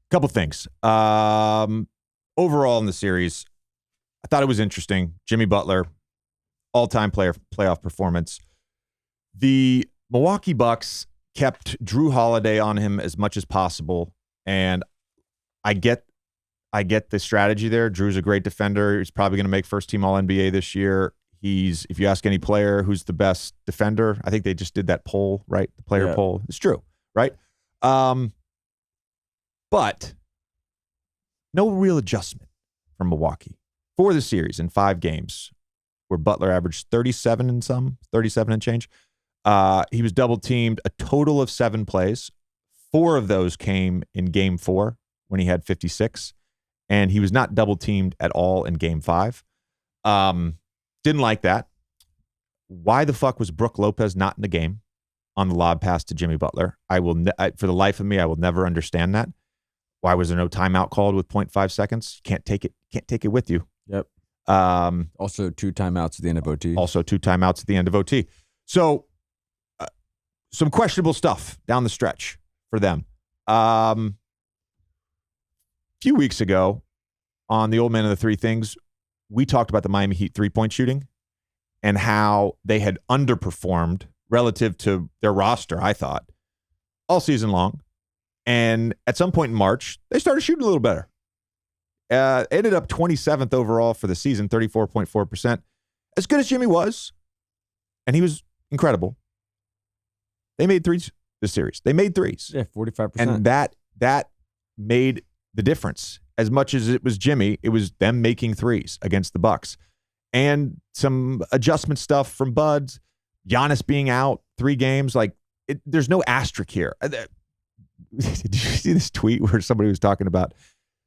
Couple things. Overall in the series, I thought it was interesting. Jimmy Butler, all-time playoff performance. The Milwaukee Bucks kept Drew Holiday on him as much as possible, and I get the strategy there. Drew's a great defender. He's probably going to make first-team All-NBA this year. If you ask any player who's the best defender, I think they just did that poll, right? The player poll. It's true, right? But no real adjustment from Milwaukee for the series in 5 games, where Butler averaged 37 and change. He was double teamed a total of 7 plays. 4 of those came in game 4 when he had 56, and he was not double teamed at all in game 5. Didn't like that. Why the fuck was Brook Lopez not in the game on the lob pass to Jimmy Butler? For the life of me, I will never understand that. Why was there no timeout called with 0.5 seconds? Can't take it with you. Yep. Also 2 timeouts at the end of OT. So some questionable stuff down the stretch for them. A few weeks ago on the Old Man of the Three Things, we talked about the Miami Heat 3-point shooting and how they had underperformed relative to their roster, I thought, all season long. And at some point in March, they started shooting a little better. Ended up 27th overall for the season, 34.4%. As good as Jimmy was, and he was incredible, they made threes this series. They made threes. Yeah, 45%. And that made the difference. As much as it was Jimmy, it was them making threes against the Bucks. And some adjustment stuff from Buds, Giannis being out 3 games. There's no asterisk here. Did you see this tweet where somebody was talking about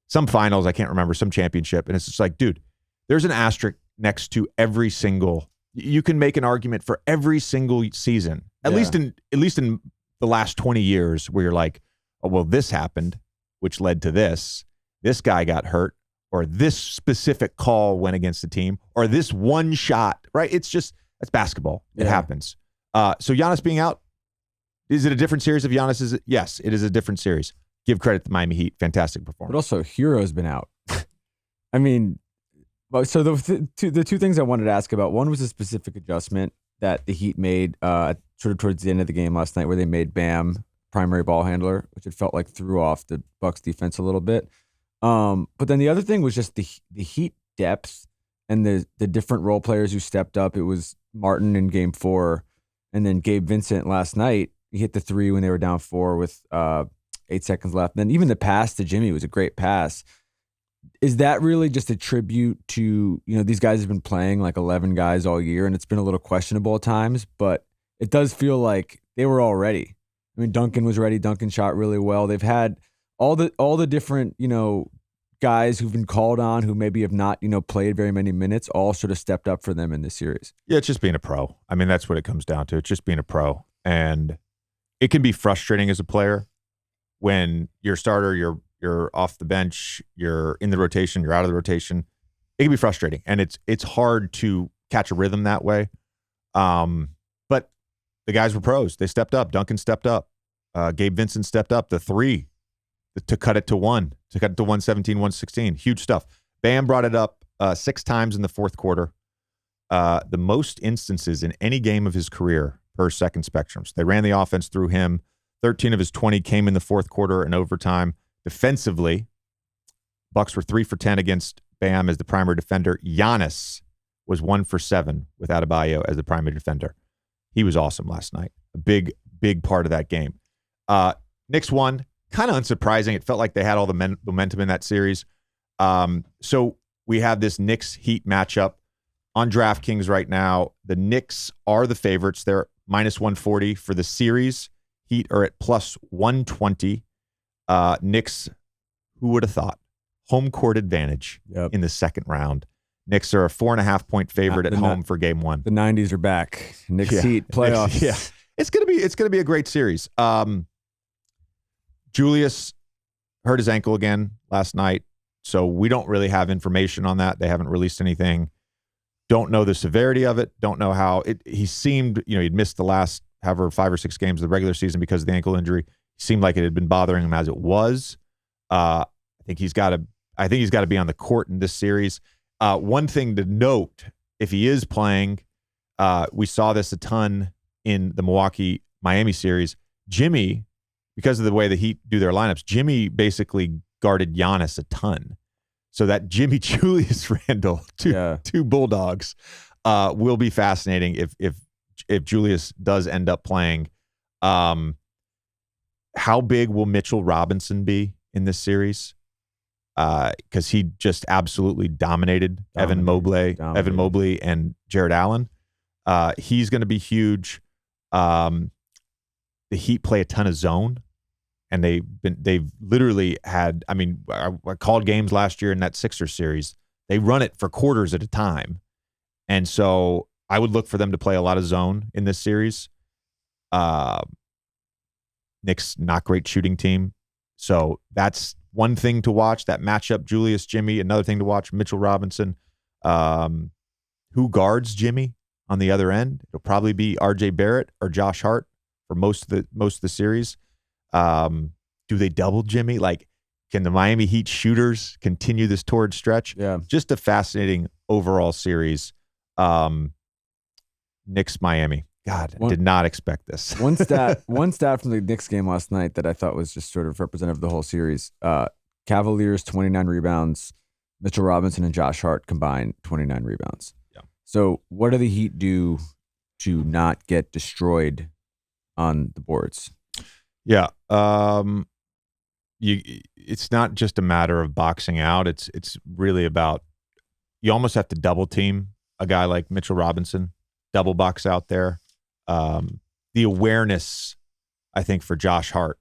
some finals, I can't remember, some championship, and it's just like, dude, there's an asterisk next to every single. You can make an argument for every single season, at least in the last 20 years, where you're like, oh well, this happened, which led to this. This guy got hurt, or this specific call went against the team, or this one shot. Right? It's that's basketball. It happens. So Giannis being out. Is it a different series of Giannis? Yes, it is a different series. Give credit to Miami Heat. Fantastic performance. But also, Hero's been out. I mean, so the 2 things I wanted to ask about, one was a specific adjustment that the Heat made sort of towards the end of the game last night, where they made Bam primary ball handler, which it felt like threw off the Bucks defense a little bit. But then the other thing was just the Heat depth and the different role players who stepped up. It was Martin in game 4, and then Gabe Vincent last night. He hit the 3 when they were down 4 with 8 seconds left. And then even the pass to Jimmy was a great pass. Is that really just a tribute to, these guys have been playing like 11 guys all year, and it's been a little questionable at times, but it does feel like they were all ready. I mean, Duncan was ready. Duncan shot really well. They've had all the different, guys who've been called on who maybe have not, played very many minutes, all sort of stepped up for them in this series. Yeah, it's just being a pro. I mean, that's what it comes down to. It's just being a pro. And it can be frustrating as a player when you're a starter, you're off the bench, you're in the rotation, you're out of the rotation. It can be frustrating, and it's hard to catch a rhythm that way. But the guys were pros. They stepped up. Duncan stepped up. Gabe Vincent stepped up. The 3 to cut it to 1, to cut it to 117, 116. Huge stuff. Bam brought it up 6 times in the fourth quarter. The most instances in any game of his career per second spectrums. They ran the offense through him. 13 of his 20 came in the fourth quarter and overtime. Defensively, Bucks were 3 for 10 against Bam as the primary defender. Giannis was 1 for 7 with Adebayo as the primary defender. He was awesome last night. A big part of that game. Knicks won. Kind of unsurprising. It felt like they had all the momentum in that series. So we have this Knicks-Heat matchup on DraftKings right now. The Knicks are the favorites. They're minus 140 for the series. Heat are at plus 120. Knicks, who would have thought? Home court advantage in the second round. Knicks are a 4.5-point favorite at home for game 1. The 90s are back. Knicks Heat playoffs. Yeah, it's gonna be a great series. Julius hurt his ankle again last night, so we don't really have information on that. They haven't released anything. Don't know the severity of it. Don't know how it. He seemed, he'd missed the last 5 or 6 games of the regular season because of the ankle injury. It seemed like it had been bothering him as it was. I think he's got to be on the court in this series. One thing to note, if he is playing, we saw this a ton in the Milwaukee-Miami series. Jimmy, because of the way the Heat do their lineups, Jimmy basically guarded Giannis a ton. So that Jimmy Julius Randle, two Bulldogs, will be fascinating if Julius does end up playing. How big will Mitchell Robinson be in this series? Because he just absolutely dominated Evan Mobley and Jared Allen. He's going to be huge. The Heat play a ton of zone, and they've literally had. I mean, I called games last year in that Sixers series. They run it for quarters at a time, and so I would look for them to play a lot of zone in this series. Knicks not great shooting team, so that's one thing to watch. That matchup, Julius Jimmy. Another thing to watch, Mitchell Robinson. Who guards Jimmy on the other end? It'll probably be R.J. Barrett or Josh Hart for most of the series. Do they double Jimmy? Like, can the Miami Heat shooters continue this torrid stretch? Yeah, just a fascinating overall series. Knicks Miami. God, I did not expect this. One stat from the Knicks game last night that I thought was just sort of representative of the whole series. Cavaliers 29 rebounds. Mitchell Robinson and Josh Hart combined 29 rebounds. Yeah. So what do the Heat do to not get destroyed on the boards? Yeah. It's not just a matter of boxing out. It's really about, you almost have to double team a guy like Mitchell Robinson, double box out there. The awareness, I think, for Josh Hart,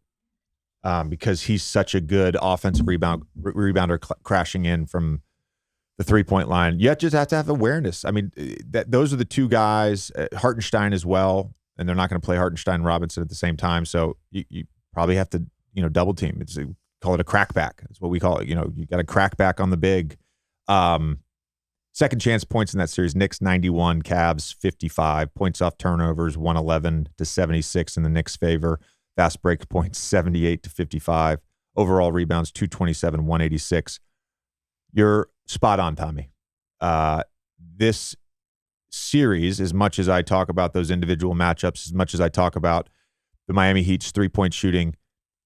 because he's such a good offensive rebounder crashing in from the 3-point line. You just have to have awareness. I mean, those are the two guys, Hartenstein as well, and they're not going to play Hartenstein and Robinson at the same time. So you probably have to, double team. Call it a crackback. That's what we call it. You got a crackback on the big. Second chance points in that series, Knicks 91, Cavs 55. Points off turnovers 111-76 in the Knicks' favor. Fast break points 78-55. Overall rebounds 227, 186. You're spot on, Tommy. This series, as much as I talk about those individual matchups, as much as I talk about the Miami Heat's three-point shooting,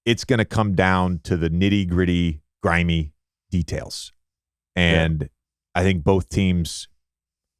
it's going to come down to the nitty-gritty, grimy details. And I think both teams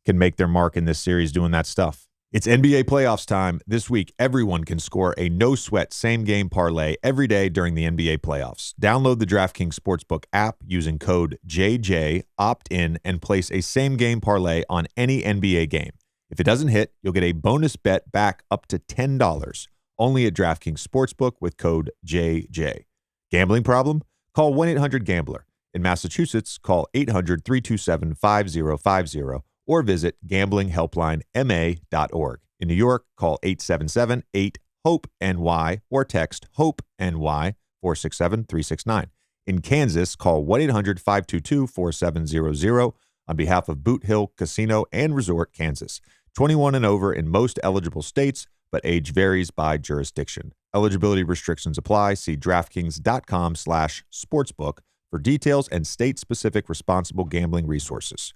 can make their mark in this series doing that stuff. It's NBA playoffs time. This week, everyone can score a no-sweat same-game parlay every day during the NBA playoffs. Download the DraftKings Sportsbook app using code JJ, opt in, and place a same-game parlay on any NBA game. If it doesn't hit, you'll get a bonus bet back up to $10. Only at DraftKings Sportsbook with code JJ. Gambling problem? Call 1-800-GAMBLER. In Massachusetts, call 800-327-5050 or visit gamblinghelplinema.org. In New York, call 877-8-HOPE-NY or text HOPE-NY 467-369. In Kansas, call 1-800-522-4700 on behalf of Boot Hill Casino and Resort, Kansas. 21 and over in most eligible states, but age varies by jurisdiction. Eligibility restrictions apply. See DraftKings.com/sportsbook for details and state-specific responsible gambling resources.